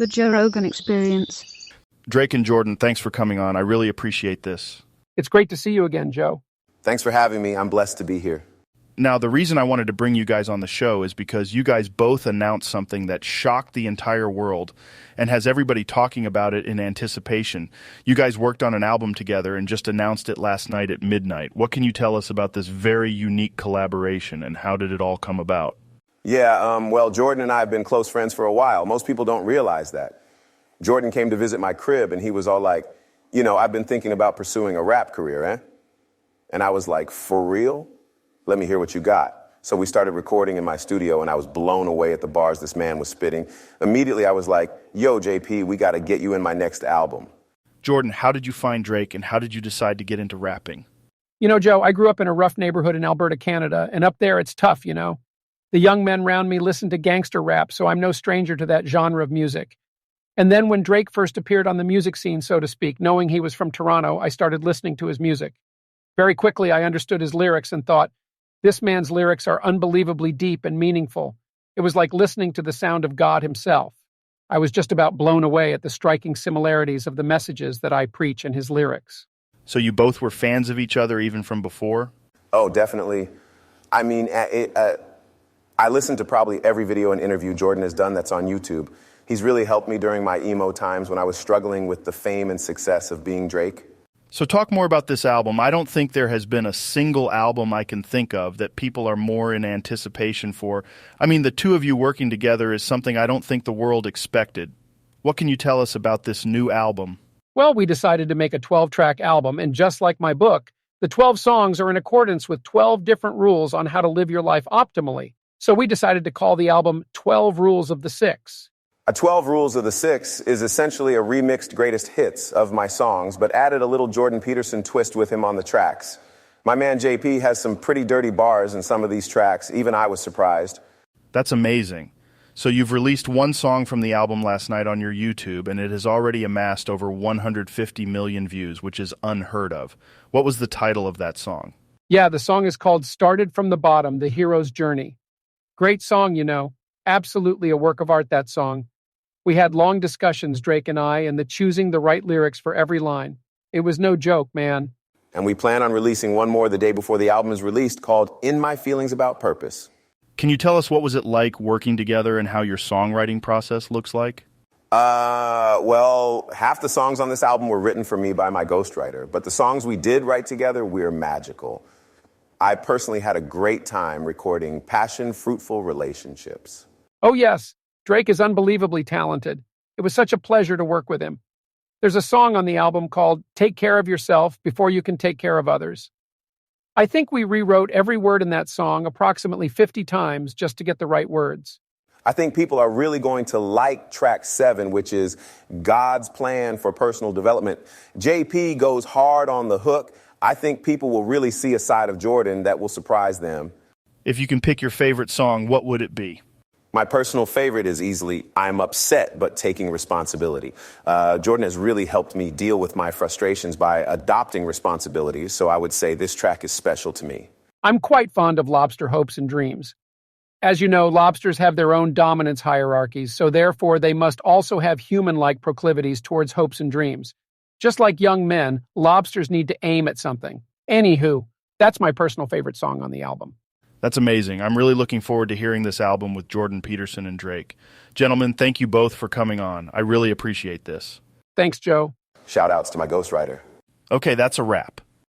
The Joe Rogan Experience. Drake and Jordan, thanks for coming on. I really appreciate this. It's great to see you again, Joe. Thanks for having me. I'm blessed to be here. Now, the reason I wanted to bring you guys on the show is because you guys both announced something that shocked the entire world and has everybody talking about it in anticipation. You guys worked on an album together and just announced it last night at midnight. What can you tell us about this very unique collaboration, and how did it all come about? Yeah, well, Jordan and I have been close friends for a while. Most people don't realize that. Jordan came to visit my crib, and he was all like, you know, I've been thinking about pursuing a rap career, eh? And I was like, for real? Let me hear what you got. So we started recording in my studio, and I was blown away at the bars this man was spitting. Immediately, I was like, yo, JP, we got to get you in my next album. Jordan, how did you find Drake, and how did you decide to get into rapping? You know, Joe, I grew up in a rough neighborhood in Alberta, Canada, and up there it's tough, you know. The young men around me listen to gangster rap, so I'm no stranger to that genre of music. And then when Drake first appeared on the music scene, so to speak, knowing he was from Toronto, I started listening to his music. Very quickly, I understood his lyrics and thought, this man's lyrics are unbelievably deep and meaningful. It was like listening to the sound of God himself. I was just about blown away at the striking similarities of the messages that I preach in his lyrics. So you both were fans of each other even from before? Oh, definitely. I mean, I listened to probably every video and interview Jordan has done that's on YouTube. He's really helped me during my emo times when I was struggling with the fame and success of being Drake. So talk more about this album. I don't think there has been a single album I can think of that people are more in anticipation for. I mean, the two of you working together is something I don't think the world expected. What can you tell us about this new album? Well, we decided to make a 12-track album, and just like my book, the 12 songs are in accordance with 12 different rules on how to live your life optimally. So we decided to call the album 12 Rules of the Six. A 12 Rules of the Six is essentially a remixed greatest hits of my songs, but added a little Jordan Peterson twist with him on the tracks. My man JP has some pretty dirty bars in some of these tracks. Even I was surprised. That's amazing. So you've released one song from the album last night on your YouTube, and it has already amassed over 150 million views, which is unheard of. What was the title of that song? Yeah, the song is called Started from the Bottom, The Hero's Journey. Great song, you know. Absolutely a work of art, that song. We had long discussions, Drake and I, and choosing the right lyrics for every line. It was no joke, man. And we plan on releasing one more the day before the album is released called In My Feelings About Purpose. Can you tell us what was it like working together and how your songwriting process looks like? Well, half the songs on this album were written for me by my ghostwriter, but the songs we did write together, we're magical. I personally had a great time recording Passionfruitful Relationships. Oh, yes. Drake is unbelievably talented. It was such a pleasure to work with him. There's a song on the album called Take Care of Yourself Before You Can Take Care of Others. I think we rewrote every word in that song approximately 50 times just to get the right words. I think people are really going to like track 7, which is God's plan for personal development. JP goes hard on the hook. I think people will really see a side of Jordan that will surprise them. If you can pick your favorite song, what would it be? My personal favorite is easily I'm Upset, but Taking Responsibility. Jordan has really helped me deal with my frustrations by adopting responsibilities, so I would say this track is special to me. I'm quite fond of Lobster hopes and dreams. As you know, lobsters have their own dominance hierarchies, so therefore they must also have human-like proclivities towards hopes and dreams. Just like young men, lobsters need to aim at something. Anywho, that's my personal favorite song on the album. That's amazing. I'm really looking forward to hearing this album with Jordan Peterson and Drake. Gentlemen, thank you both for coming on. I really appreciate this. Thanks, Joe. Shout outs to my ghostwriter. Okay, that's a wrap.